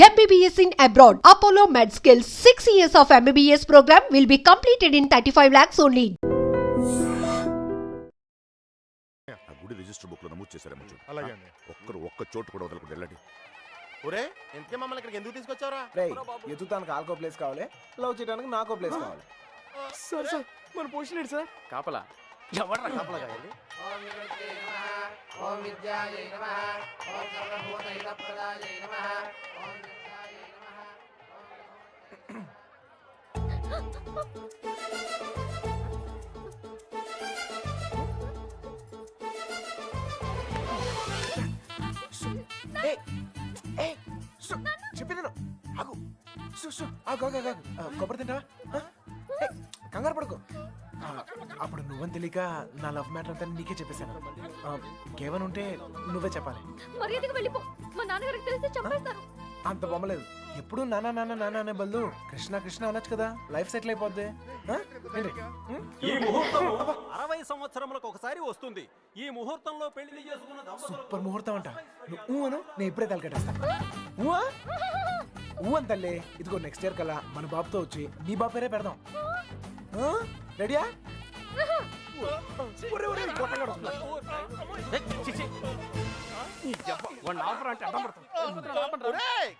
MBBS in abroad. Apollo MedSkills 6 years of MBBS program will be completed in 35 lakhs only. ఆ గుడి register book లో నమోదు చేశారేమో చూడు. అలాగే అండి. ఒక్క చోటు కూడా వదలకుండా వెళ్ళండి. ఒరే ఇంతకే మమ్మల్ని ఇక్కడికి ఎందుకు తీసుకొచ్చావురా? రేయ్ ఎత్తుతానికి ఆల్కో ప్లేస్ కావాలి, లవ్ చేయడానికి నాకో ప్లేస్ కావాలి. సార్ సార్ మన పొజిషన్ ఏంటి సార్? కాపలా ఎవడ్రా కాపలా కావాలి? ఓం విద్యాయై నమః ఓం సర్వభూతైక ప్రదాయై నమః ఓం విద్యాయై నమః. చెప్పేది ఆగు. కొబ్బరి తింటావా? కంగారు పడుకో. అప్పుడు నువ్వని తెలియక నా లవ్ మ్యాటర్ అంతా నీకే చెప్పేశాను. ఇంకేమైనా ఉంటే నువ్వే చెప్పాలి. మర్యాదగా వెళ్ళిపో. మా నాన్నగారికి తెలిస్తే చంపేస్తారు. అంత బొమ్మలేదు. ఎప్పుడు నాన్న నాన్న నాన్న అనే బదులు కృష్ణ కృష్ణ అనొచ్చు కదా, లైఫ్ సెటిల్ అయిపోద్ది. ఈ ముహూర్తం 60 సంవత్సరములకు ఒకసారి వస్తుంది. ఈ ముహూర్తంలో పెళ్లి చేసుకున్న సూపర్ ముహూర్తం అంట. నువ్వు అను, నేను ఇప్పుడే తలకెట్టేస్తాను. ఊ అని తల్లి. ఇదిగో నెక్స్ట్ ఇయర్ కల్లా మన బాబుతో వచ్చి నీ బాబు పేరే పెడదాం. రెడీయా?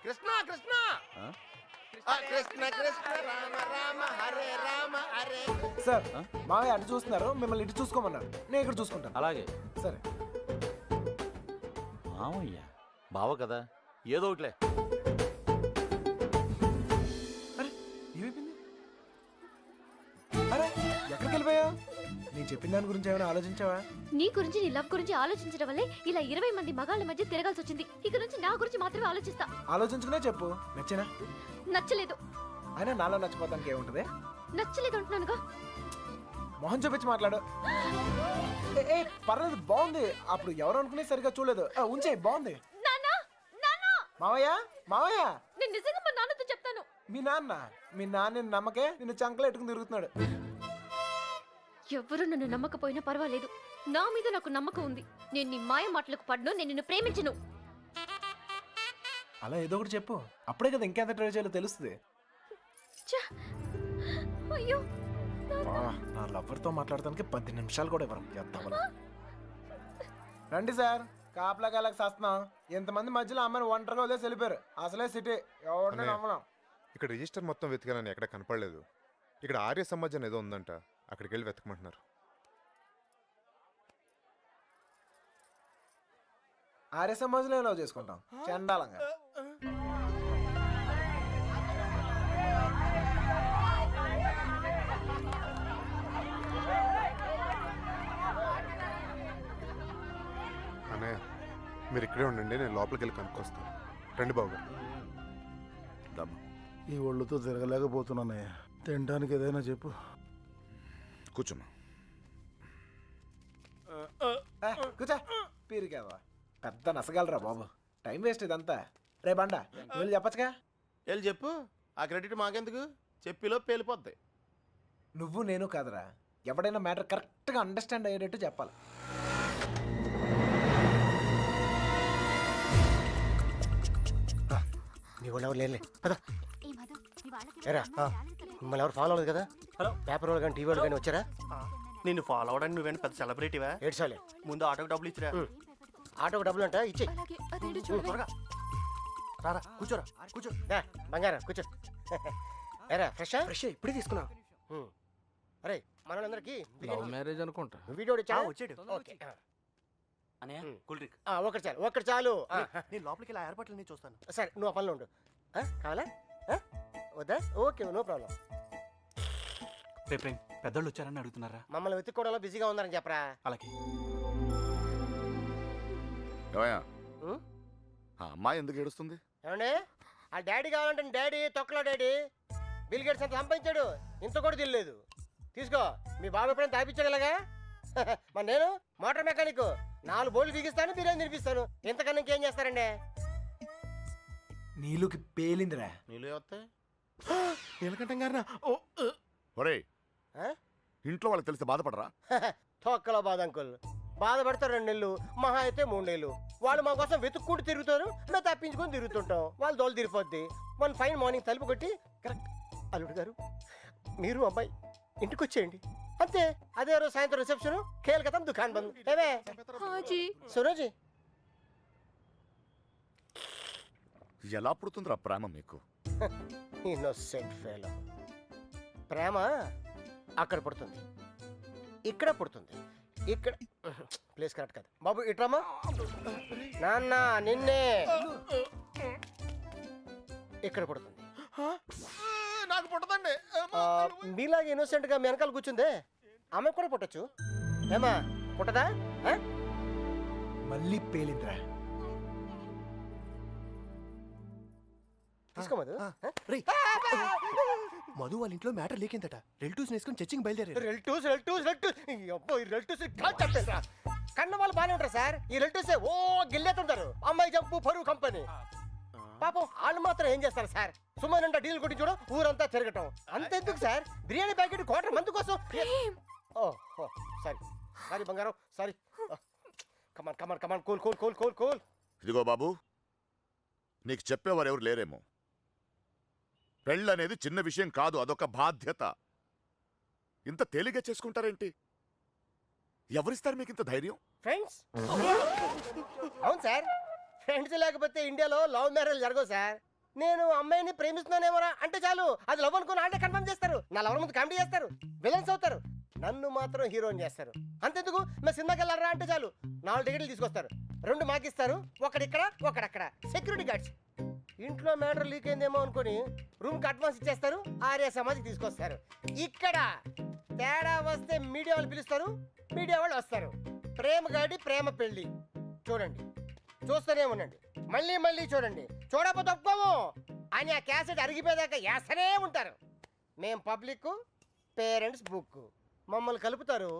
కృష్ణ కృష్ణ కృష్ణ కృష్ణ రామ రామ హరే రామ హరే. సార్ మావయ్య అటు చూస్తున్నారు, మిమ్మల్ని ఇటు చూసుకోమన్నారు. నేను ఇక్కడ చూసుకుంటాను. అలాగే సరే. మామయ్య బావ కదా, ఏదో ఒకటిలే. అరే ఏమైపోయింది? అరే ఎక్కడికి వెళ్ళిపోయావు? నేను చెప్పిన దాని గురించి ఏమైనా ఆలోచించావా? నీ గురించి, నీ లవ్ గురించి ఆలోచించడం వల్లే ఇలా 20 మంది మగాళ్ళ మధ్య తిరగాల్సి వచ్చింది. ఇక నుంచి నా గురించి మాత్రమే ఆలోచిస్తా. ఆలోచించుకునే చెప్పు. నచ్చేనా? నచ్చలేదు. అయినా నాలో నచ్చిపోతానికి ఏముంటది? నచ్చలేదు అంటున్నానుగా. మొహం చూపించి మాట్లాడు. ఏ పర్లేదు, బాగుంది. అప్పుడు ఎవరు అనుకునే సరిగా చూడలేదు. ఉంచే, బాగుంది. నాన్నా, నాన్నా. మావయ్య మావయ్య, నేను నిజంగా మా నాన్నతో చెప్తాను. మీ నాన్న నమ్మకే నిన్ను చంకలో ఎట్టుకుని తిరుగుతున్నాడు. ఎవరు నన్ను నమ్మకపోయినా పర్వాలేదు, నా మీద నాకు నమ్మకం ఉంది. నేను నీ మాయ మాటలకు పడ్ను. నేను నిన్ను ప్రేమించను. అలా ఏదో ఒకటి చెప్పు. అప్పుడే కదా ఇంకెంత ట్రై చేయాలో తెలుస్తుంది. అయ్యో, నా లవర్తో మాట్లాడటానికి 10 నిమిషాలు కూడా ఇవ్వరు. రండి సార్, కాపలా కాలకు సస్తున్నాం. ఇంతమంది మధ్యలో అమ్మాయిని ఒంటరిగా వదిలేసి వెళ్ళిపోయారు. అసలే సిటీ, ఎవరిని నమ్మడం. ఇక్కడ రిజిస్టర్ మొత్తం వెతికానని ఎక్కడ కనపడలేదు. ఇక్కడ ఆర్య సమాజం ఏదో ఉందంట, అక్కడికి వెళ్ళి వెతకమంటున్నారు. ఆర్య సమాజంలో లవ్ చేసుకుంటాం చండాలంగా. అన్నయ్య మీరు ఇక్కడే ఉండండి, నేను లోపలికి వెళ్ళి కనుక్కొస్తాను. రండి బాబు. ఈ ఒళ్ళుతో తిరగలేకపోతున్నానయ్యా. తినడానికి ఏదైనా చెప్పు. కూర్చోమ్మా. కూర్చో. పీరికేవా పెద్ద నసగలరా బాబు. టైం వేస్ట్ ఇదంతా. రే బండ, వెళ్ళి చెప్పచ్చుగా. వెళ్ళి చెప్పు. ఆ క్రెడిట్ మాకెందుకు? చెప్పిలో పేలిపోద్ది. నువ్వు నేను కాదురా, ఎవడైనా మ్యాటర్ కరెక్ట్గా అండర్స్టాండ్ అయ్యేటట్టు చెప్పాలి. నీ వాళ్ళు ఎవరు లేలే కదా. మిమ్మల్ని ఎవరు ఫాలో అవ్వలేదు కదా? హలో, పేపర్ వాళ్ళు కానీ టీవీ వాళ్ళు కానీ వచ్చారా? నిన్ను ఫాలో అవడానికి నువ్వేంటి పెద్ద సెలబ్రిటీవా? ఏడ్చాలే. ముందు ఆటోకి డబ్బులు ఇచ్చిరా. ఆటోకి డబ్బులు అంట ఇచ్చే. త్వరగా రారా, కూర్చోరా, కూర్చో. బంగారం కూర్చో. ఏరా ఫ్రెష్ ఇప్పుడే తీసుకున్నా. అరే మనోళ్ళందరికీ లవ్ మ్యారేజ్ అనుకుంటా. వీడియో వచ్చాడు. ఓకే ఒక్కటి చాలు. నేను లోపలికి ఇలా ఏర్పాట్లన్నీ చూస్తాను. సరే, నువ్వు ఆ పనిలో ఉండు. కావాలా? వద్దా? Okay, no problem. రేపు పెద్దోళ్ళు వచ్చారని అడుగుతున్నారా? మమ్మల్ని వెతుక్కోవడంలో బిజీగా ఉన్నారని చెప్పరా. అలాగే. ఆ అమ్మాయి ఎందుకు ఏడుస్తుంది? ఏమండి, ఆ డాడీ కావాలంటే డాడీ తొక్కలో డాడీ. బిల్ గేట్స్ అంత సంపాదించాడు, ఇంత కూడా తెలియలేదు. తీసుకో, మీ బాబు ఎప్పుడైనా తాపించాడు ఇలాగా. మరి నేను మోటార్ మెకానిక్, 4 బోర్లు బిగిస్తాను, బిర్యానీ తినిపిస్తాను. ఇంతకన్నా ఇంకేం చేస్తారండి? నీళ్ళకి పేలిందిరా. నీళ్ళు వస్తాయి. నీలకంఠం గారినా? ఒరేయ్, ఇంట్లో వాళ్ళకి తెలిసి బాధపడరా? తొక్కలో బాధ అంకుల్. బాధపడతారు 2 నెలలు, మహా అయితే 3 నెలలు. వాళ్ళు మా కోసం వెతుక్కుంటూ తిరుగుతారు, మేము తప్పించుకొని తిరుగుతుంటాం. వాళ్ళు దోలు తిరిగిపోద్ది. వన్ ఫైన్ మార్నింగ్ తలుపు కొట్టి, కరెక్ట్ అల్లుడు గారు మీరు అమ్మాయి ఇంటికి వచ్చేయండి అంతే. అదే రోజు సాయంత్రం రిసెప్షన్, కేల్కతం దుకాన్ బంద్. ఏమే సురోజీ, ఎలా పుడుతుందిరా ప్రేమ మీకు? Innocent fellow. ప్రేమ అక్కడ పుడుతుంది, ఇక్కడ పుడుతుంది. ఇక్కడ ప్లేస్ కరెక్ట్ కాదు బాబు. ఇట్రామా నాన్న, నిన్నే ఇక్కడ పుడుతుంది. నాకు పుట్టదండి. మీలాగే ఇన్నోసెంట్ గా మీ వెనకాల కూర్చుందే ఆమె కూడా పుట్టచ్చు. ఏమా పుట్టదా? ఆ? మళ్ళీ పేలింద్రా. తీసుకో మధు. మధు వాళ్ళ ఇంట్లో మ్యాటర్ లేకిందట. రిలేటివ్స్ వేసుకుని చర్చింగ్ బయలుదేరారు. కన్న వాళ్ళు బాగానే ఉంటారు సార్. ఈ రిలేటివ్స్ ఓ గిల్లేతుంటారు. అమ్మాయి జంపు పరువు కంపెనీ. పాపం వాళ్ళు మాత్రం ఏం చేస్తారు సార్? సుమారు డీల్ కొట్టి చూడ ఊరంతా తిరగటం. అంతెందుకు sir, biryani packet quarter month కోసం. సారీ సారీ బంగారం, sorry. Come on come on come on, cool cool cool cool cool. ఇదిగో బాబు, నీకు చెప్పేవారు ఎవరు లేరేమో. పెళ్ళనేది చిన్న విషయం కాదు, అదొక బాధ్యత. ఇంత తేలిగ్గా చేసుకుంటారేంటి? ఎవరిస్తారు మీకు ఇంత ధైర్యం? ఫ్రెండ్స్. అవును సార్, ఫ్రెండ్స్ లేకపోతే ఇండియాలో లవ్ మ్యారేజ్ జరగవు సార్. నేను అమ్మాయిని ప్రేమిస్తున్నానేమోరా అంటే చాలు, అది లవ్ అనుకుని అంటే కన్ఫర్మ్ చేస్తారు. నా లవర్ ముందు కామెడీ చేస్తారు, విలన్స్ అవుతారు. నన్ను మాత్రం హీరోని చేస్తారు. అంతెందుకు, మేము సినిమాకి వెళ్ళారా అంటే చాలు 4 టికెట్లు తీసుకొస్తారు. 2 మాకిస్తారు, ఒకడిక్కడ ఒకడక్కడ. Security guards. ఇంట్లో మ్యాటర్ లీక్ అయిందేమో అనుకుని రూమ్కి అడ్వాన్స్ ఇచ్చేస్తారు, ఆర్య సమాజ్కి తీసుకొస్తారు. ఇక్కడ తేడా వస్తే మీడియా వాళ్ళు పిలుస్తారు, మీడియా వాళ్ళు వస్తారు. ప్రేమ గాడి ప్రేమ పెళ్లి చూడండి, చూస్తూనే ఉండండి, మళ్ళీ మళ్ళీ చూడండి. చూడకపోతే ఒప్పుకోము అని ఆ క్యాసెట్ అరిగిపోయేదాకా వేస్తూనే ఉంటారు. మేం పబ్లిక్, పేరెంట్స్ బుక్. మమ్మల్ని కలుపుతారు,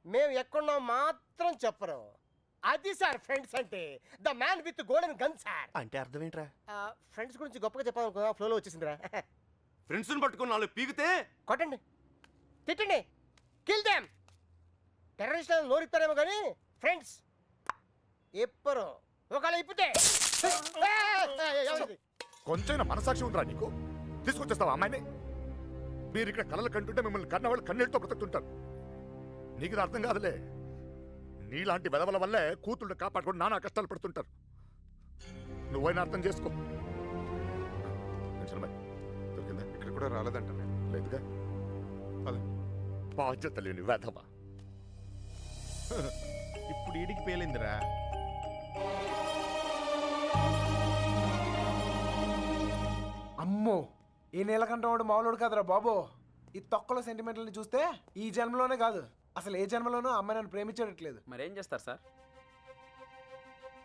మేము ఎక్కడున్నాం మాత్రం చెప్పరు. అది సార్ ఫ్రెండ్స్ అంటే. The man with golden gun sir. అంటే అర్థం ఏంట్రా? ఫ్రెండ్స్ గురించి గొప్పగా చెప్పాలనుకో, ఫ్లోలో వచ్చేసిందిరా. ఫ్రెండ్స్ పట్టుకుని నాలుగు పీకితే కొట్టండి, తిట్టండి, కిల్ దెమ్. టెర్రరిస్టులను నోరిస్తారేమో కానీ ఫ్రెండ్స్ ఎప్పరు ఒకళ్ళు ఇప్పితే. కొంచెం మనసాక్షి ఉందిరా నీకు? తీసుకొచ్చేస్తావా అమ్మాయిని? మీరు ఇక్కడ కలలు కంటుంటే మిమ్మల్ని కన్నవాళ్ళు కన్నీళ్ళతో బ్రతుకుతుంటారు. నీకు ఇది అర్థం కాదులే. నీలాంటి వెదవల వల్లే కూతుళ్ళు కాపాడుకొని నానా కష్టాలు పడుతుంటారు. నువ్వైనా అర్థం చేసుకో. దొరికిందా? ఇక్కడ కూడా రాలేదంట. లేదుగా. పద. బాధ్యత లేని వెధవ. ఇప్పుడు ఈడికి పేలిందిరా. అమ్మో, ఈ నీలకంఠం వాడు మామూలుడు కాదురా బాబు. ఈ తొక్కలో సెంటిమెంట్లని చూస్తే ఈ జన్మలోనే కాదు, అసలు ఏ జన్మలోనూ అమ్మాయి నన్ను ప్రేమించట్లేదు. మరేం చేస్తారు సార్?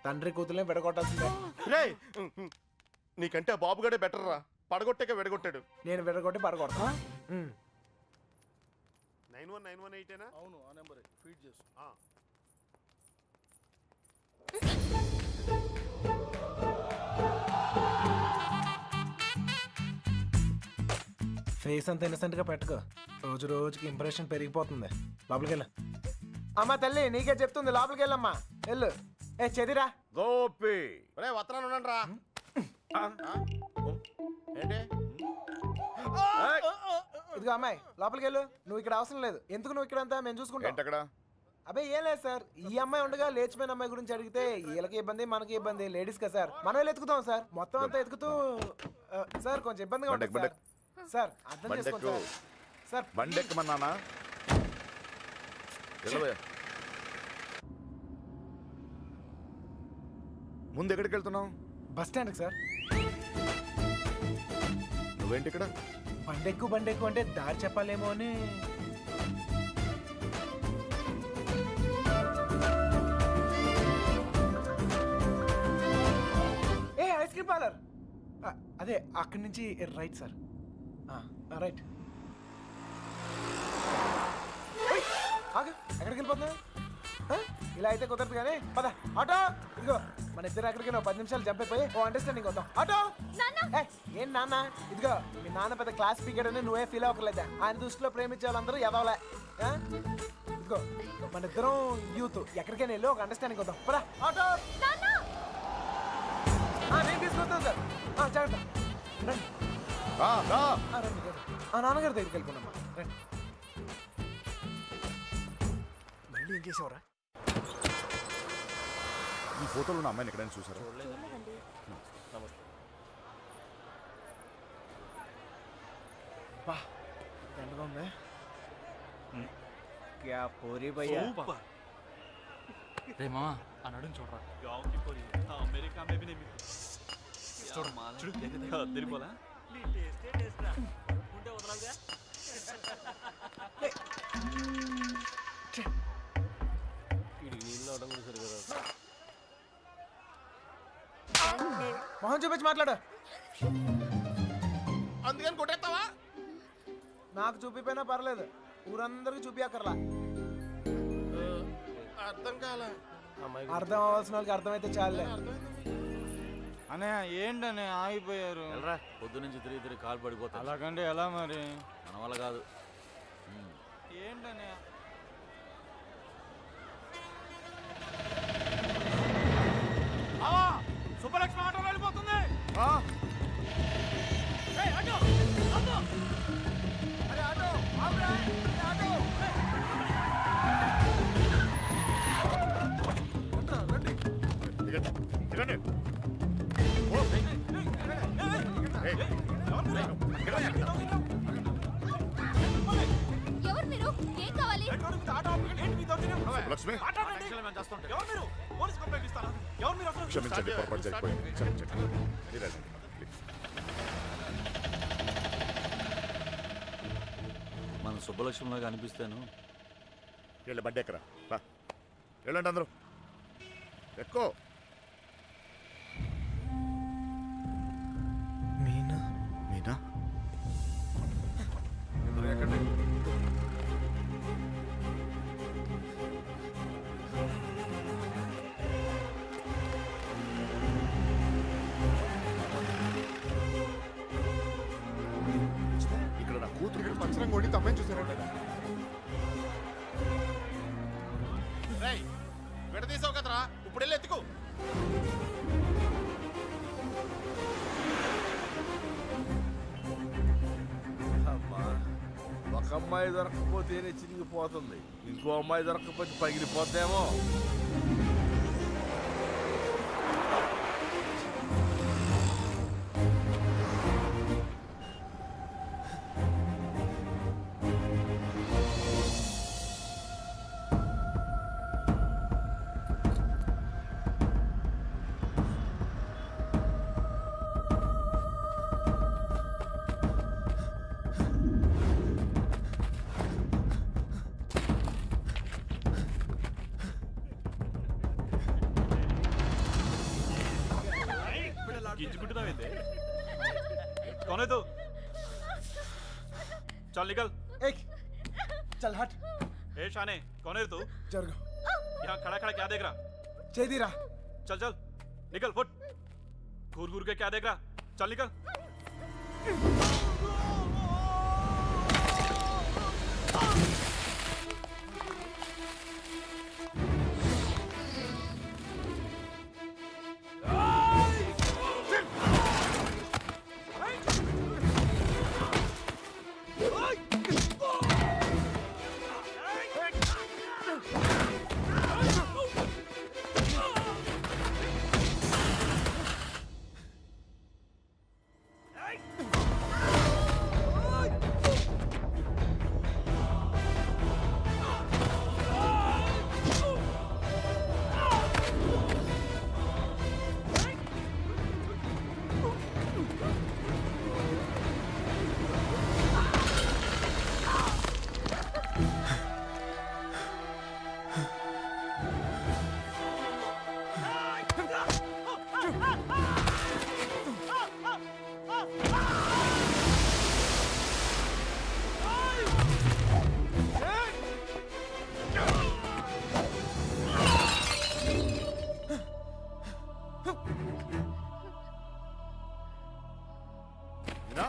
తండ్రి కూతుర్ని విడగొట్టాల్సిందే. రేయ్, నీకంటే ఆ బాబుగాడే బెటర్ రా. పడగొట్టాక విడగొట్టాడు. నేను విడగొట్టి పడగొడతా. 9191 అవును, ఆ నెంబర్ ఫీడ్ చేసు. ఫేస్ అంత ఇన్నసెంట్ గా పెట్టుకో, రోజు రోజుకి ఇంప్రెషన్ పెరిగిపోతుంది. లోపలికి వెళ్ళు. అమ్మా తల్లి నీకే చెప్తుంది, లోపలికి వెళ్ళమ్మా, వెళ్ళు. ఏ చెదిరా గోపి, రే వత్తనాను ఉండండి రా. ఏంటి? ఇదిగో అమ్మాయి, లోపలికి వెళ్ళు. నువ్వు ఇక్కడ అవసరం లేదు. ఎందుకు నువ్వు ఇక్కడ అంతా మేము చూసుకుంటాం. ఏంటక్కడ? అబ్బాయి ఏం లేదు సార్, ఈ అమ్మాయి ఉండగా లేచిపోయిన అమ్మాయి గురించి అడిగితే వీళ్ళకి ఇబ్బంది మనకి ఇబ్బంది, లేడీస్ కదా సార్. మనం ఎత్తుకుతాం సార్, మొత్తం అంతా ఎత్తుకుతూ. సార్ కొంచెం ఇబ్బందిగా ఉంటుంది సార్. సార్ అర్థం చేసుకోండి సార్. సార్ బండెక్కమన్నానా? ముందు ఎక్కడికి వెళ్తున్నావు? బస్ స్టాండ్కి సార్. నువ్వేంటి ఇక్కడ? బండెక్కు అంటే దారి చెప్పాలేమో అని. ఏ ఐస్ క్రీమ్ పార్లర్, అదే అక్కడి నుంచి రైట్ సార్. రైట్. ఆగు, ఎక్కడికి వెళ్ళిపోతున్నా? ఇలా అయితే కుదరదు కానీ పద. ఆటో ఇదిగో, మన ఇద్దరు ఎక్కడికి 10 నిమిషాలు జంప్ అయిపోయి ఓ అండర్స్టాండింగ్ వద్దాం. ఆటో. ఏం నాన్న? ఇదిగో మీ నాన్న పెద్ద క్లాస్ స్పీకర్ అని నువ్వే ఫీల్ అవ్వకలేదా? ఆయన దృష్టిలో ప్రేమించే వాళ్ళందరూ ఎదవలే. ఇదిగో ఇదిగో మన ఇద్దరం యూత్ ఎక్కడికైనా వెళ్ళి ఒక అండర్స్టాండింగ్ వద్దాం పరా ఆటో నేను తీసుకొస్తాను సార్ జాగ్రత్త రండి రండి నాన్నగారి దగ్గరికి వెళ్ళిపోనమ్మా రండి మళ్ళీ ఏం చేసేవరా ఈ ఫోటోలో ఉన్న అమ్మాయిని ఎక్కడైనా చూసారా? బా దండగా ఉంది క్యా పూరి భయ్యా రే మామా అన్నాడు చూడరా అమెరికా తిరిగిపోలా మొహం చూపించి మాట్లాడు అందుకని కొట్టేస్తావా? నాకు చూపిపోయినా పర్లేదు ఊరందరికి చూపియక్కర్లా అర్థం కాల. అర్థం అవ్వాల్సిన వాళ్ళకి అర్థమైతే చాలే అనే ఏంటనే ఆగిపోయారు పొద్దు నుంచి తిరిగి కాలు పడిపోతా. అలాగంటే ఎలా మరి? మన వల్ల కాదు. ఏంటనే సుబ్బలక్ష్మి ఆటో వెళ్ళిపోతుంది. ఎవరు మీరు? ఏం కావాలి? లక్ష్మి ఎవరు క్షమించండి, పొరపాటు జరిగిపోయింది. క్షమించండి. మీరు వెళ్ళండి, ప్లీజ్. మన సుబ్బలక్ష్మిలాగా అనిపిస్తాను. వెళ్ళి బండి ఎక్కరా, వెళ్ళండి అందరూ ఎక్కువ. మీనా మీనా ఇక్కడ నా కూతురు పంచరం కొట్టి తప్పని చూసారంట. విడదీసావు కదరా, ఇప్పుడు వెళ్ళి ఎత్తుకో. అమ్మా, ఒక అమ్మాయి దొరకకపోతేనే చిరిగిపోతుంది, ఇంకో అమ్మాయి దొరకకపోతే పగిలిపోద్దేమో. గింజుకుంటున్నావేంటి? कौन है तू? चल निकल। चल हट। ए शाने, कौन है तू? जरगो। यहाँ खड़ा खड़ा क्या देख रहा? चेदीरा। चल चल निकल, फुट। घूर घूर के क्या देख रहा? चल निकल। నా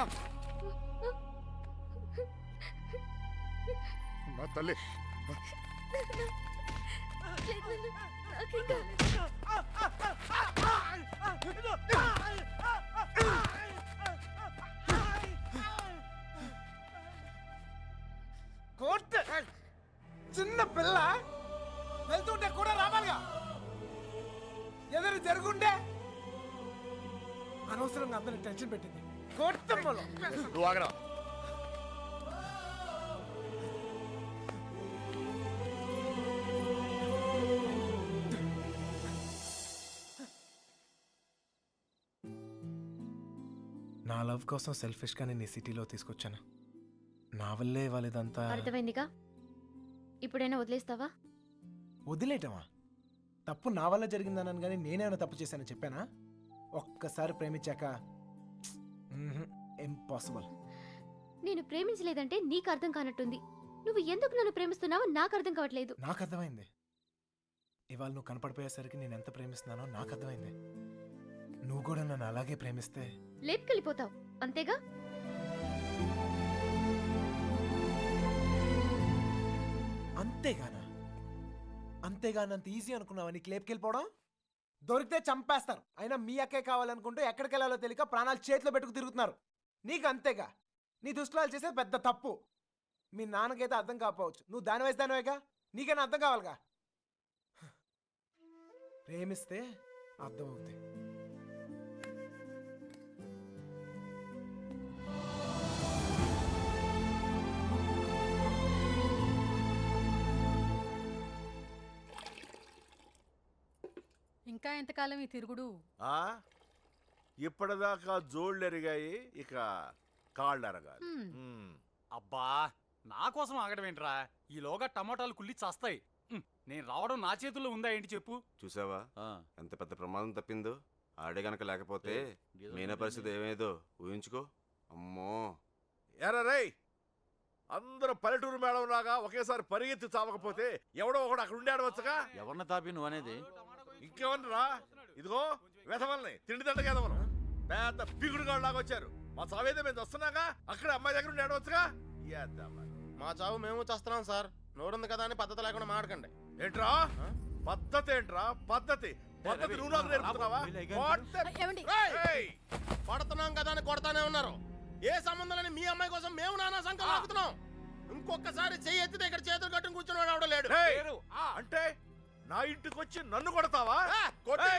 తల్లి, కోర్టు చిన్న పిల్ల వెళ్తుంటే కూడా రావాలిగా. ఏదైనా జరుగుంటే అనవసరంగా అందరిని టెన్షన్ పెట్టింది. కోర్టు నువ్వు ఆగరా. నా లవ్ కోసం సెల్ఫిష్గా నేను ఈ సిటీలో తీసుకొచ్చాను. నా వల్లే వాళ్ళదంతా. అర్థమైందిగా, ఇప్పుడైనా వదిలేస్తావా? వదిలేయటమా? తప్పు నా వల్ల జరిగిందన్నాను కానీ నేనేమైనా తప్పు చేశానని చెప్పానా? ఒక్కసారి ప్రేమించాక ఇంపాసిబుల్. నేను ప్రేమించలేదంటే నీకు అర్థం కానట్టుంది. నువ్వు ఎందుకు నన్ను ప్రేమిస్తున్నావో నాకు అర్థం కావట్లేదు. నాకు అర్థమైంది. ఇవాళ నువ్వు కనపడిపోయేసరికి నేను ఎంత ప్రేమిస్తున్నానో నాకు అర్థమైంది. నువ్వు కూడా నన్ను అలాగే ప్రేమిస్తే లేపుకెళ్ళిపోతావు, అంతేగా? అంతేగానంత ఈజీ అనుకున్నావా నీకు లేపుకెళ్ళిపోవడం? దొరికితే చంపేస్తారు. అయినా మీ అక్కే కావాలనుకుంటూ ఎక్కడికి వెళ్ళాలో తెలియక ప్రాణాలు చేతిలో పెట్టుకు తిరుగుతున్నారు. నీకు అంతేగా. నీ దుస్తులు చేసే పెద్ద తప్పు. మీ నాన్నకైతే అర్థం కాకపోవచ్చు, నువ్వు దాని వయసు దానివేగా, నీకైనా అర్థం కావాలిగా. ప్రేమిస్తే అర్థం అవుతుంది. ఇంకా ఎంతకాలం ఈ తిరుగుడు? ఇప్పటిదాకా జోళ్ళు ఎరిగాయి, ఇక కాళ్ళు ఎరగాలి. అబ్బా, నా కోసం ఆగడమేంట్రా? ఈలోగా టమాటాలు కుళ్ళి చస్తాయి. నేను రావడం నా చేతుల్లో ఉందా ఏంటి చెప్పు? చూసావా ఎంత పెద్ద ప్రమాదం తప్పిందో? ఆడే గనక లేకపోతే మీనా పరిస్థితి ఏమేదో ఊహించుకో. అమ్మో. ఎరా రేయ్, అందరూ పల్లెటూరు మేడం లాగా ఒకేసారి పరిగెత్తి చావకపోతే ఎవడో ఒకడు అక్కడ ఉండి ఆడవచ్చుగా. ఎవరిని తాపి నువ్వు అనేది? ఇంకేమన్నరా? ఇదిగో వెధవల్ని తిండి దండగా ఎదవను పెద్ద పిగుడుగాడు లాగా వచ్చారు. మా చావేదో మేము వస్తున్నాగా, అక్కడ అమ్మాయి దగ్గర ఉండి ఆడవచ్చుగా. మా చావు మేము చేస్తున్నాం సార్. నోరుంది కదా అని పద్ధతి లేకుండా మాడకండి. ఏంట్రా పద్ధతి? ఏంట్రా పద్ధతి? పద్ధతి నువ్వు నాకు నేర్పుతున్నావా? పడుతున్నాం కదా అని కొడతానే ఉన్నారు. ఏ సంబంధం లేని మీ అమ్మాయి కోసం మేము నానా సంఖ్యలో ఆగుతున్నాం. ఇంకొకసారి చెయ్యి ఎత్తితే ఇక్కడ చేతులు కట్టుకుని కూర్చున్నాడు ఆవిడ లేడు. అంటే నా ఇంటికి వచ్చి నన్ను కొడతావా?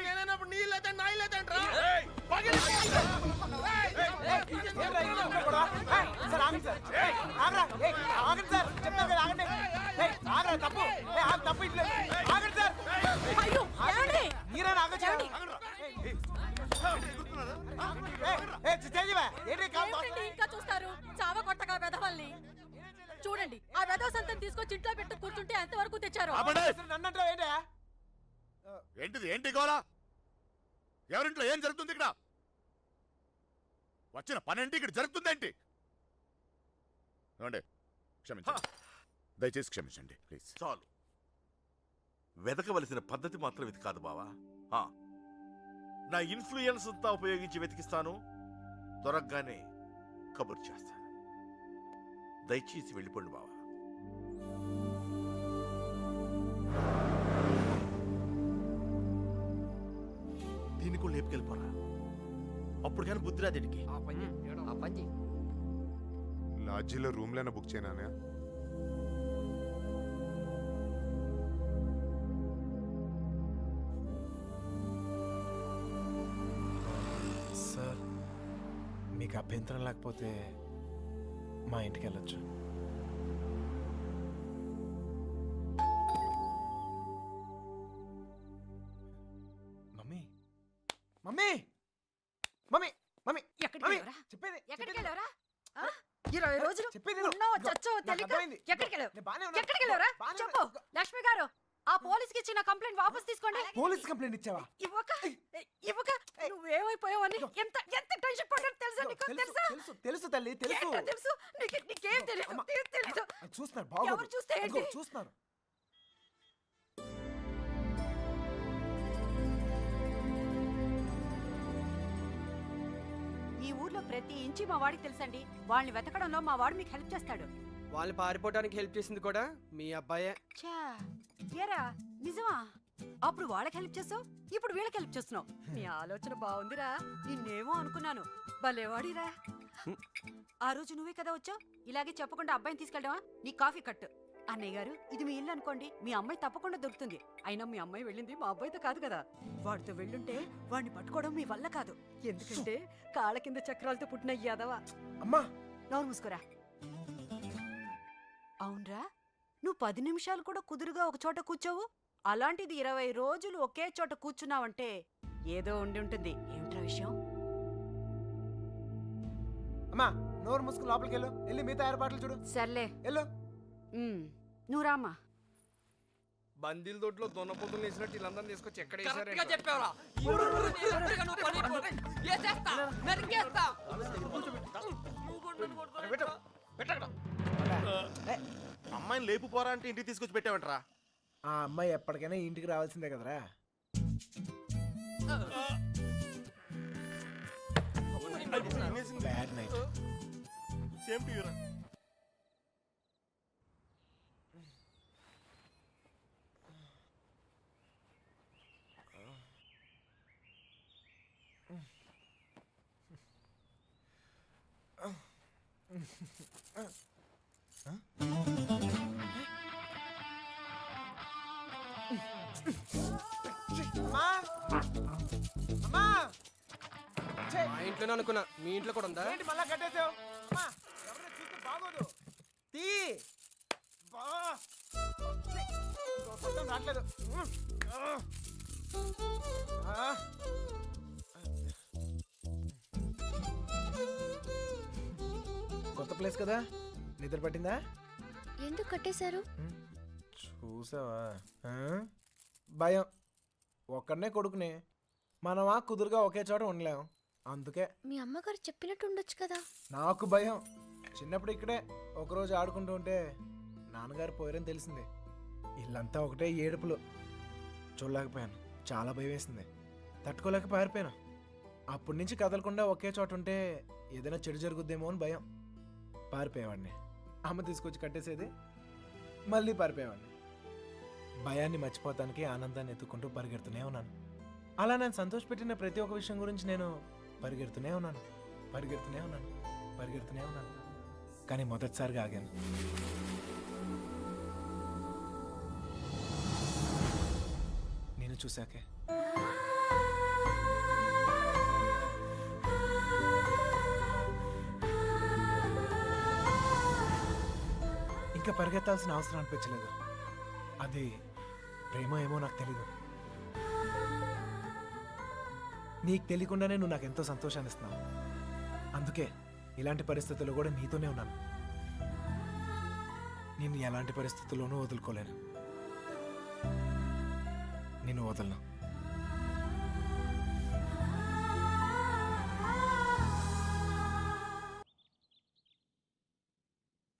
నేనైనప్పుడు నీ ఇల్లు అయితే నా ఇల్లు అయితే ఇంకా చూస్తారు చావ కొట్టగా వెధవల్ని. చూడండి, ఆ వెధవ సంతం తీసుకొచ్చి ఇంట్లో పెట్టు కూర్చుంటే ఎంతవరకు తెచ్చారు? ఏంటిది? ఏంటి గోలా? ఎవరింట్లో ఏం జరుగుతుంది ఇక్కడ? వచ్చిన పనేంటి ఇక్కడ జరుగుతుందేంటి? క్షమించండి, దయచేసి క్షమించండి ప్లీజ్. చాలు. వెతకవలసిన పద్ధతి మాత్రం ఇది కాదు బావా. నా ఇన్ఫ్లుయెన్స్ అంతా ఉపయోగించి వెతికిస్తాను. దొరకగానే కబుర్ చేస్తాను. దయచేసి వెళ్ళిపోండి బావా. దీనికి లేపుకెళ్ళిపోరా. అప్పుడు కానీ బుద్ధి రాదు దీనికి. లాడ్జీలో రూమ్లైనా బుక్ చేయనా? సార్, మీకు అభ్యంతరం లేకపోతే మా ఇంటికి వెళ్ళొచ్చు. మమ్మీ మమ్మీ మమ్మీ మమ్మీ ఎక్కడికి వెళ్ళావురా? చెప్పేది ఎక్కడికి వెళ్ళావురా? 20 రోజులు చెప్పేది ఉన్నావో చచ్చావో తెలియక ఎక్కడికి వెళ్ళావు? ఎక్కడికి వెళ్ళావురా? చెప్పు. లక్ష్మి గారు, ఆ పోలీస్కి ఇచ్చిన కంప్లైంట్ వాపస్ తీసుకోండి. పోలీస్ కంప్లైంట్ ఇచ్చావా? ఇవ్వక నువ్వేమైపోయావని ఎంత ఎంత టెన్షన్ పడ్డాను తెలుసా నీకు? తెలుసా? తెలుసు తల్లి, తెలుసు. ఏంటో తెలుసు? నీకేం తెలియదు. చూస్తున్నారు బాబు. ఎవరు చూస్తే ఏంటి? చూస్తున్నారు. ఈ ఊర్లో ప్రతి ఇంచి మా వాడికి తెలుసండి. వాళ్ళని వెతకడంలో మా వాడు మీకు హెల్ప్ చేస్తాడు. వాళ్ళు పారిపోవడానికి హెల్ప్ చేసింది కూడా మీ అబ్బాయే. ఛా, ఏరా నిజమా? అప్పుడు వాళ్ళకి హెల్ప్ చేసావు, ఇప్పుడు వీళ్ళకి హెల్ప్ చేస్తున్నావు. నీ ఆలోచన బాగుందిరా. నిన్నేమో అనుకున్నాను, భలేవాడిరా. ఆ రోజు నువ్వే కదా వచ్చావు, ఇలాగే చెప్పకుండా అబ్బాయిని తీసుకెళ్ళావా? నీ కాఫీ కట్టు. అన్నయ్య గారు, ఇది మీ ఇల్లు అనుకోండి, మీ అమ్మాయి తప్పకుండా దొరుకుతుంది. అయినా మీ అమ్మాయి వెళ్ళింది మా అబ్బాయితో కాదు కదా. వాడితో వెళ్ళుంటే వాడిని పట్టుకోవడం మీ వల్ల కాదు. ఎందుకంటే కాళ్ళ కింద చక్రాలతో పుట్టిన యాదవా. అమ్మా నోరు మూసుకోరా. అవునరా, నువ్వు 10 నిమిషాలు కూడా కుదురుగా ఒక చోట కూర్చోవు. అలాంటిది 20 రోజులు ఒకే చోట కూర్చున్నావంటే ఏదో ఉండి ఉంటుంది. ఏమిట్రా విషయం? అమ్మా నోరు మూసుకుని లోపలికి వెళ్ళు. వెళ్ళి మిగతా ఏర్పాట్లు చూడు. సర్లే, వెళ్ళు. నువ్వు రామ్మా. బందీల దొడ్లో దొన్నపోతులు వేసినట్టు వీళ్ళందరినీ తీసుకొచ్చి ఎక్కడ అమ్మాయిని లేపు పోరా అంటే ఇంటికి తీసుకొచ్చి పెట్టావంటరా. ఆ అమ్మాయి ఎప్పటికైనా ఇంటికి రావాల్సిందే కదరా. Bad night. సేమ్ టు యూరా. మా ఇంట్లోనే అనుకున్నా, మీ ఇంట్లో కూడా ఉందా? మళ్ళా కట్టేసావు. బాగోదు. తీ రావట్లేదు. కొత్త ప్లేస్ కదా, నిద్ర పట్టిందా? ఎందుకు కట్టేశారు? చూసావా? భయం. ఒక్కడనే కొడుకునే, మనమా కుదురుగా ఒకే చోట ఉండలేం. అందుకే మీ అమ్మగారు చెప్పినట్టు ఉండొచ్చు కదా. నాకు భయం. చిన్నప్పుడు ఇక్కడే ఒకరోజు ఆడుకుంటూ ఉంటే నాన్నగారు పోయారని తెలిసింది. ఇల్లంతా ఒకటే ఏడుపులు. చూడలేకపోయాను, చాలా భయం వేసింది. తట్టుకోలేక పారిపోయాను. అప్పటి నుంచి కదలకుండా ఒకే చోట ఉంటే ఏదైనా చెడు జరుగుద్దేమో అని భయం. పారిపోయేవాడిని. అమ్మ తీసుకొచ్చి కట్టేసేది, మళ్ళీ పారిపోయేవాడిని. భయాన్ని మర్చిపోతానికి ఆనందాన్ని ఎత్తుకుంటూ పరిగెడుతూనే ఉన్నాను. అలా నేను సంతోషపెట్టిన ప్రతి ఒక్క విషయం గురించి నేను పరిగెడుతూనే ఉన్నాను. కానీ మొదటిసారిగా ఆగాను. నేను చూశాకే. ఇంకా పరిగెత్తాల్సిన అవసరం అనిపించలేదు. అది ప్రేమ ఏమో నాకు తెలీదు. నీకు తెలియకుండానే నువ్వు నాకు ఎంతో సంతోషాన్ని ఇస్తున్నావు. అందుకే ఇలాంటి పరిస్థితుల్లో కూడా నీతోనే ఉన్నాను. నేను ఎలాంటి పరిస్థితుల్లోనూ వదులుకోలేను. నేను వదలను.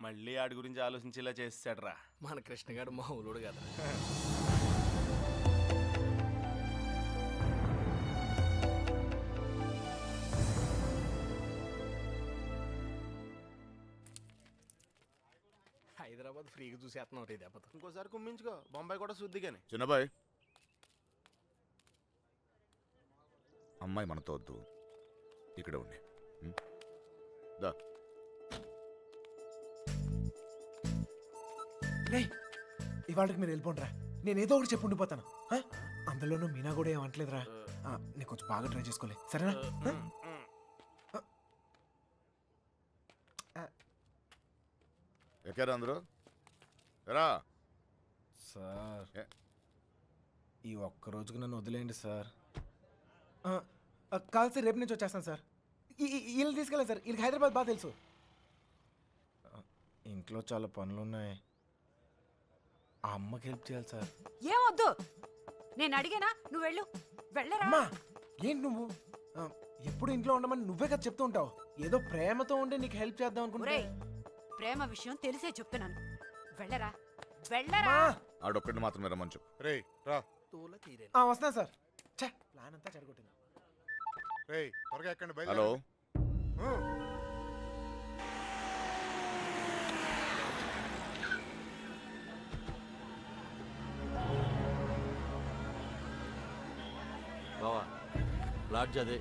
మళ్ళీ ఆడి గురించి ఆలోచించేలా చేసాడ్రా మన కృష్ణగాడు మామూలుడు కదా. హైదరాబాద్ ఫ్రీగా చూసేస్తున్నావు రే దెబ్బతో. ఇంకోసారి కుమ్మించుకో, బొంబాయి కూడా శుద్ధిగానే. చిన్నబాయ్, అమ్మాయి మనతో వద్దు, ఇక్కడే ఉండి. దా. ఇవాళకి మీరు వెళ్ళిపోండిరా. నేను ఏదో ఒకటి చెప్పి ఉండిపోతాను. అందులోనూ మీనా కూడా ఏమంటలేదురా. నేను కొంచెం బాగా ట్రై చేసుకోలే, సరేనా? ఎక్కారా అందరూ? రా సార్, ఈ ఒక్క రోజుకి నన్ను వదిలేయండి సార్. కాదు సార్, రేపు నుంచి వచ్చేస్తాను సార్. వీళ్ళు తీసుకెళ్ళాను సార్. వీళ్ళకి హైదరాబాద్ బాగా తెలుసు. ఇంట్లో చాలా పనులు ఉన్నాయి. ఆ అమ్మకి హెల్ప్ చేయాలి సార్. ఏమొద్దు, నేను అడిగానా? నువ్వు వెళ్ళు. వెళ్ళరా. అమ్మా ఏంటి నువ్వు ఎప్పుడు ఇంట్లో ఉండమని నువ్వే కదా చెప్తూ ఉంటావు. ఏదో ప్రేమతో ఉండి నీకు హెల్ప్ చేద్దాం అనుకుంటే. ప్రేమ విషయం తెలిసే చెప్తున్నాను. వెళ్ళరా, వెళ్ళరా. ఆడొక్కడిని మాత్రమే రమ్మని చెప్పు. రే రా. వస్తున్నా సార్. ప్లాన్ అంతా చెడగొట్టింది. రే త్వరగా ఎక్కండి. హలో, లాడ్జ్ అదే.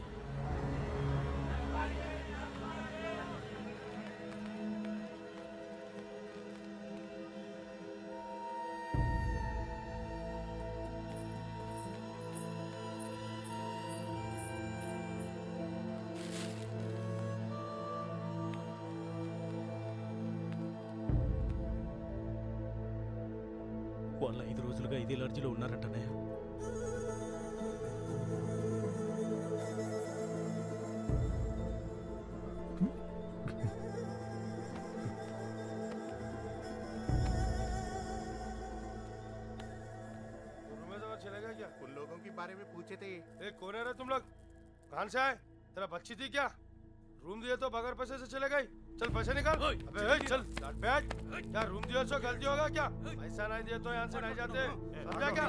వాళ్ళు 5 రోజులుగా ఇదే లాడ్జిలో ఉన్నారటనే. चले गए क्या? उन लोगों के बारे में पूछे थे। कौन है रे तुम लोग? कहाँ से आए? तेरा बच्ची थी क्या? रूम दिए तो बगैर पैसे से चले गई? चल पैसे निकाल। अबे ए, चल बैठ। क्या रूम दिया सो गलती होगा क्या? पैसा नहीं दिए तो यहाँ से नहीं जाते। समझा क्या?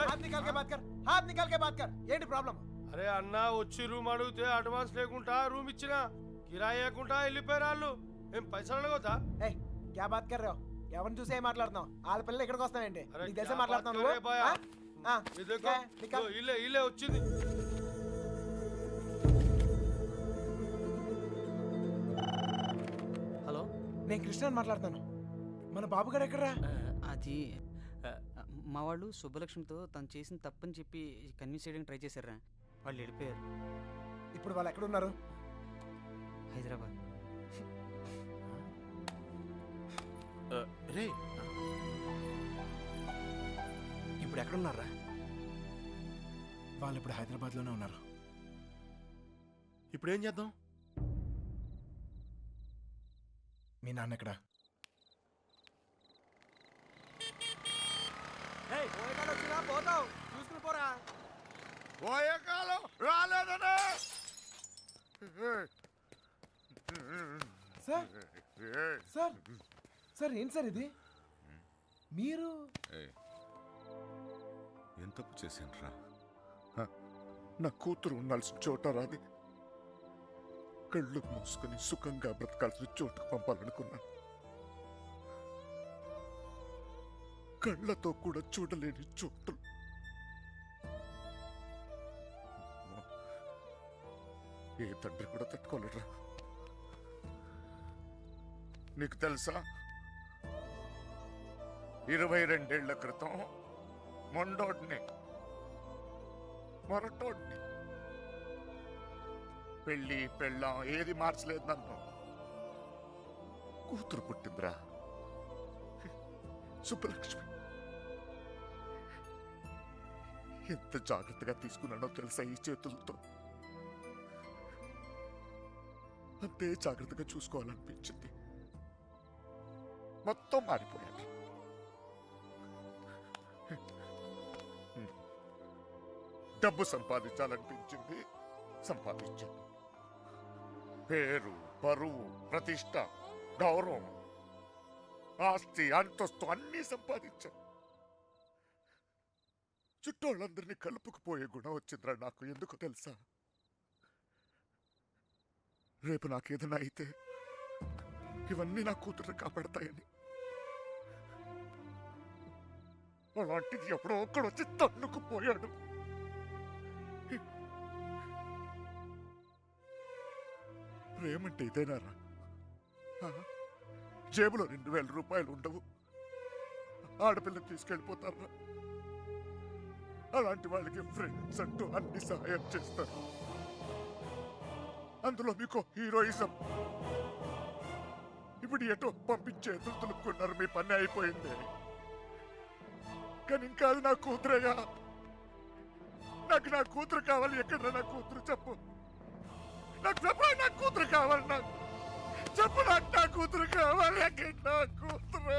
हाथ निकाल के बात कर, हाथ निकाल के बात कर. ఏంటి ప్రాబ్లం? అరే అన్న వచ్చి రూమ్ అడిగితే అడ్వాన్స్ లేకుండా రూమ్ ఇచ్చినా కిరాయి లేకుండా వెళ్ళిపోయారు వాళ్ళు. ఏం పైసలు అడగొద్దా? ఏయ్ क्या बात कर रहे हो? ఎవరిని చూసి ఏం మాట్లాడుతున్నావు? వాళ్ళ పిల్లలు ఇక్కడికి వస్తావేంటి? అరే నీకు తెలిసే क्या మాట్లాడుతున్నావు बात कर रहे నువ్వు? भैया? ఆ? ये देखो क्या है? निकाल. ఇల్లే ఇల్లే వచ్చింది. హలో, నేను కృష్ణని మాట్లాడుతాను. మన బాబు గారు ఎక్కడరా? అది మా వాళ్ళు శుభలక్ష్మితో తను చేసిన తప్పని చెప్పి కన్విన్స్ చేయడానికి ట్రై చేశారా, వాళ్ళు వెళ్ళిపోయారు. ఇప్పుడు వాళ్ళు ఎక్కడ ఉన్నారు? హైదరాబాద్. రే ఇప్పుడు ఎక్కడ ఉన్నారా? వాళ్ళు ఇప్పుడు హైదరాబాద్ లోనే ఉన్నారు. ఇప్పుడు ఏం చేద్దాం? మీ నాన్న ఎక్కడ? పోతావు చూసుకుని పోరా. పోయే కాలం రాలేదనే. సార్ సార్ సార్ ఏంటి సార్ ఇది? మీరు ఎంత తప్పు చేశానురా? నా కూతురు ఉండాల్సిన చోట రాది కళ్ళు మూసుకొని సుఖంగా బ్రతకాల్సిన చోటుకు పంపాలనుకున్నాను. కళ్ళతో కూడా చూడలేని చోటు. ఏ తండ్రి కూడా తట్టుకోలేరా. నీకు తెలుసా, 22 ఏళ్ల క్రితం మొండోడ్ని మొరటోడ్ని పెళ్ళి పెళ్ళాం ఏది మార్చలేదు నన్ను. కూతురు పుట్టిందిరా, సుబ్బలక్ష్మి. ఎంత జాగ్రత్తగా తీసుకున్నానో తెలుసా ఈ చేతులతో. అంతే జాగ్రత్తగా చూసుకోవాలనిపించింది. మొత్తం మారిపోయాను. డబ్బు సంపాదించాలనిపించింది, సంపాదించాను. పేరు, పరువు, ప్రతిష్ట, గౌరవం, ఆస్తి, అంతస్తు అన్నీ సంపాదించాను. చుట్టోళ్ళందరినీ కలుపుకుపోయే గుణం వచ్చిందిరా నాకు. ఎందుకో తెలుసా? రేపు నాకేదైనా అయితే ఇవన్నీ నా కూతురు కాపాడతాయని. అలాంటిది ఎప్పుడో ఒక్కడొచ్చి తన్నుకుపోయాడు. ప్రేమంటే ఇదేనారా? జేబులో 2000 రూపాయలు ఉండవు, ఆడపిల్లని తీసుకెళ్ళిపోతారా? అలాంటి వాళ్ళకి ఫ్రెండ్స్ అంటూ అన్ని సహాయం చేస్తారు. అందులో మీకు హీరోయిజం. ఇప్పుడు ఎటో పంపించే తులుపుకున్నారు. మీ పని అయిపోయింది. కానీ ఇంకా అది నా కూతురేగా. నాకు నా కూతురు కావాలి. ఎక్కడ నా కూతురు చెప్పు. నాకు చెప్పు, నా కూతురు కావాలి. నాకు చెప్పు, నాకు నా కూతురు కావాలి. ఎక్కడ నా కూతురు?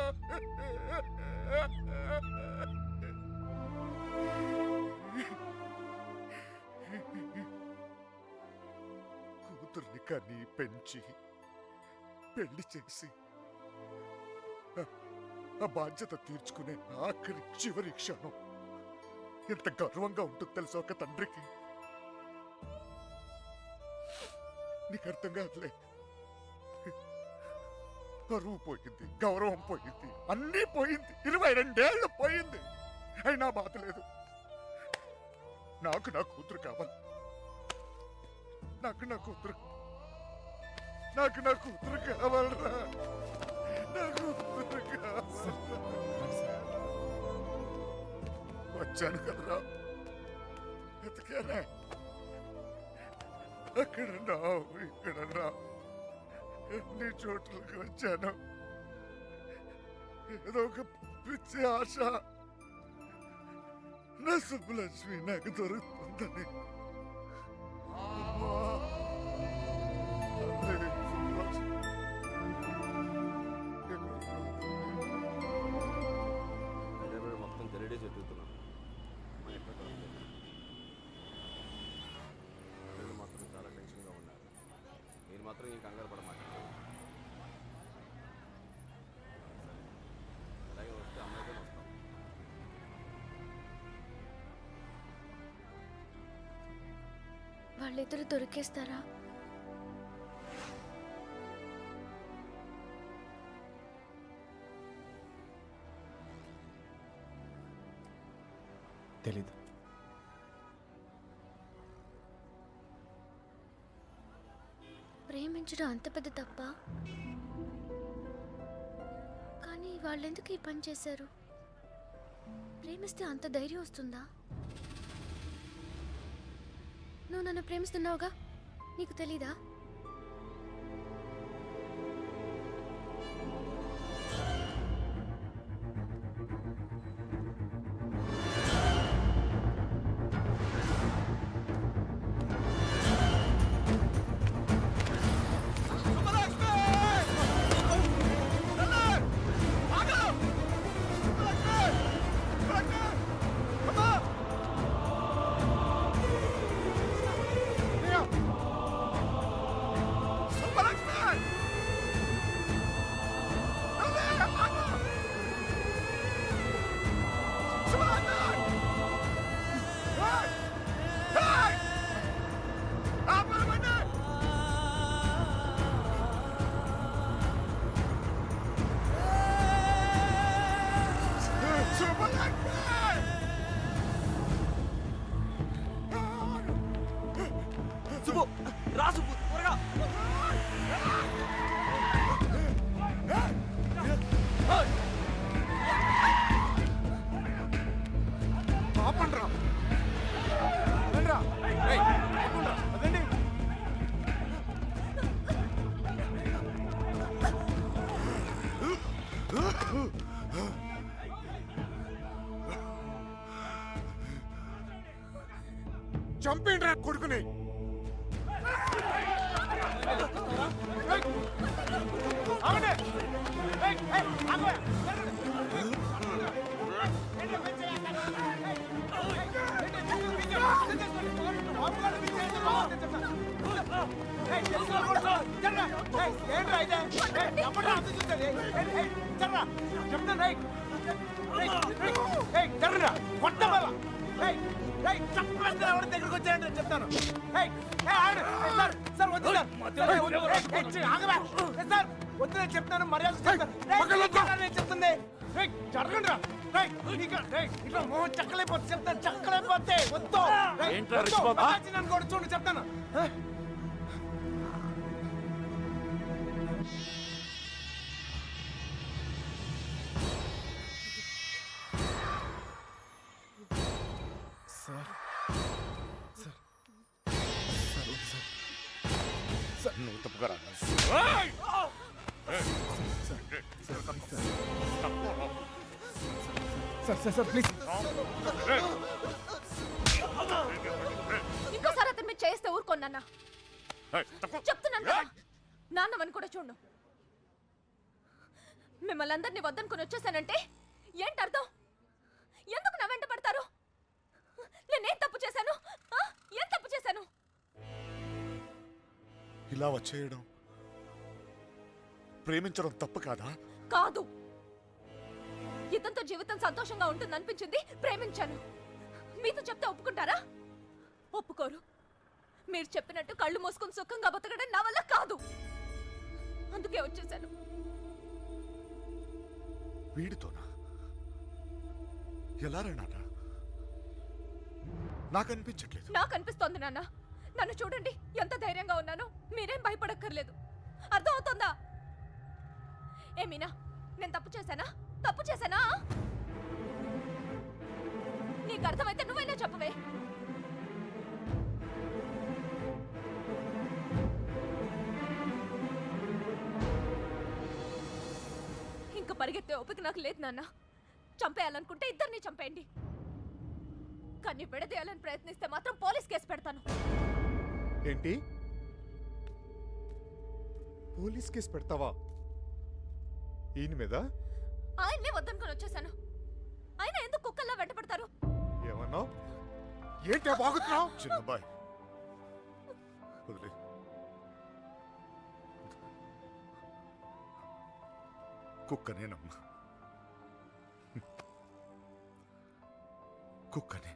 కూతుర్ని కని పెంచి పెళ్లి చేసి ఆ బాధ్యత తీర్చుకునే ఆఖరి చివరి క్షణం ఎంత గర్వంగా ఉంటుంది తెలుసా ఒక తండ్రికి. నీకు అర్థం కాదులే. పరువు పోయింది, గౌరవం పోయింది, అన్నీ పోయింది. 22 ఏళ్ళు పోయింది. అయినా బాధ లేదు. నాకు నా కూతురు కావాలి. నాకు నా కూతురు కావాలరా. నా కూతురు కావాలి. వచ్చాను కదరా, ఎతికానే. అక్కడన్నా ఇక్కడన్నా ఎన్ని చోట్లకి వచ్చాను. ఏదో ఒక పిచ్చి ఆశ, నా సుబ్బలక్ష్మి నాకు దొరుకుతుందని. అమ్మా, అదే సుబ్బలక్ష్మి. మొత్తం తెలియడే చదువుతున్నాను. మా ఇంట్లో పిల్లలు మాత్రం చాలా టెన్షన్గా ఉన్నారు. మీరు మాత్రం ఈ కంగారు పడమాకండి. అలాగే వస్తే అమ్మాయితో వస్తాం. వాళ్ళిద్దరు దొరికేస్తారా? తెలీదు. ప్రేమించడం అంత పెద్ద తప్ప? కానీ వాళ్ళెందుకు ఈ పని చేశారు? ప్రేమిస్తే అంత ధైర్యం వస్తుందా? నువ్వు నన్ను ప్రేమిస్తున్నావుగా, నీకు తెలీదా? సుబ్బు, రా సుబ్బు, త్వరగా. ఆపండ్రా, రండ్రా. ఏయ్, ఆపండ్రా, అదండి. చంపేండ్రా కొడుకుని. దగ్గరకు వచ్చాయంటే చెప్తాను. వద్దు చెప్తాను, మర్యాద చెప్తుంది. జరగండి రా. ఇట్లా మోహన్ చక్కలేకపోతే చెప్తాను, చక్కలేకపోతే వద్దు. నన్ను కూడా చూడండి చెప్తాను. నువ్వు తప్పుగా సార్ ప్లీజ్. ఇంకోసారి అతను మీరు చేస్తే ఊరుకోన్నా. చెప్తున్నాను కదా, నాన్నవని కూడా చూడు. మిమ్మల్ని అందరినీ వద్దనుకుని వచ్చేసానంటే ఏంటి అర్థం? ఎందుకు నా వెంట పడతారు? నేనేం తప్పు చేశాను? ఏం తప్పు చేశాను? ఇలా వచ్చేయడం, ప్రేమించడం తప్పు కాదా? కాదు. ఇతనితో జీవితం సంతోషంగా ఉంటుందనిపించింది, ప్రేమించాను. మీతో చెప్తే ఒప్పుకుంటారా? ఒప్పుకోరు. మీరు చెప్పినట్టు కళ్ళు మూసుకుని సుఖంగా బతకడం నా వల్ల కాదు. అందుకే వచ్చేసాను. వీడితోనా? ఎలా రేనాట? నాకు అనిపించట్లేదు. నాకు అనిపిస్తోంది నాన్న. నన్ను చూడండి, ఎంత ధైర్యంగా ఉన్నాను. మీరేం భయపడక్కర్లేదు. అర్థం అవుతుందా? ఏమీనా, నేను తప్పు చేశానా? తప్పు చేశానా? నీకు అర్థమైతే నువ్వైనా చెప్పవే. ఇంకా పరిగెత్తే ఓపిక నాకు లేదు నాన్న. చంపేయాలనుకుంటే ఇద్దరిని చంపేయండి, కానీ విడదీయాలని ప్రయత్నిస్తే మాత్రం పోలీస్ కేసు పెడతాను. ఏంటి? పోలీస్ కేసు పెడతావా ఈయన మీద? ఆయన్నే వద్దనుకుని వచ్చేసాను. ఆయన ఎందుకు కుక్కల్లా వెంటపడతారు? ఏమన్నావు? ఏంటి బాగుతున్నావు? చిన్నబాయ్ వదిలే. కుక్కనేనమ్మా, కుక్కనే.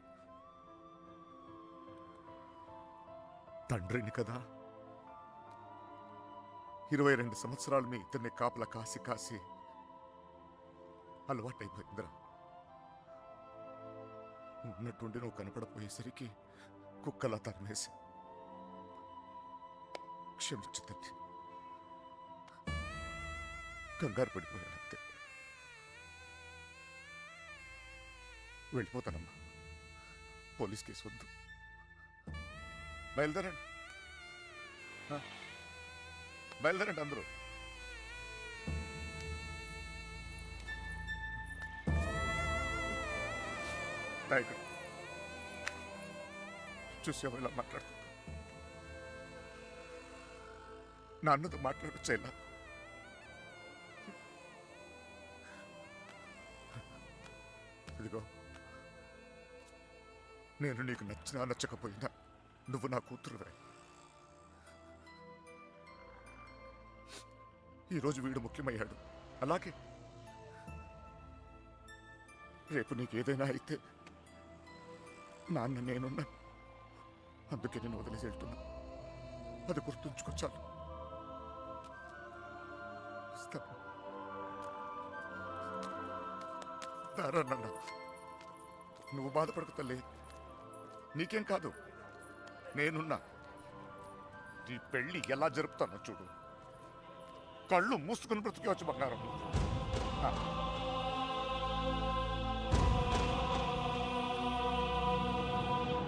తండ్రిని కదా, 22 సంవత్సరాలు మీ ఇద్దరిని కాపలా కాసి కాసి అలవాటైపోయిందిరా. ఉన్నట్టుండి నువ్వు కనపడపోయేసరికి కుక్కలా తరిమేసి. క్షమించు తండ్రి, కంగారు పడిపోయాను అంతే. వెళ్ళిపోతానమ్మా, పోలీస్ కేసు వద్దు. బయలుదేరండి, బయలుదేరండి అందరూ. నాయకుడు చూసావు ఇలా మాట్లాడుతూ, నాన్నతో మాట్లాడొచ్చా ఇలా? ఇదిగో, నేను నీకు నచ్చినా నచ్చకపోయినా నువ్వు నా కూతురువే. ఈరోజు వీడు ముఖ్యమయ్యాడు, అలాగే రేపు నీకేదైనా అయితే నాన్న నేనున్నా. అందుకే నేను వదిలేసి వెళ్తున్నా. అది గుర్తుంచుకొచ్చాను. నాన్న, నువ్వు బాధపడకు తల్లి, నీకేం కాదు, నేనున్నా. నీ పెళ్లి ఎలా జరుపుతానో చూడు. కళ్ళు మూసుకుని బ్రతికే వచ్చి బంగారం.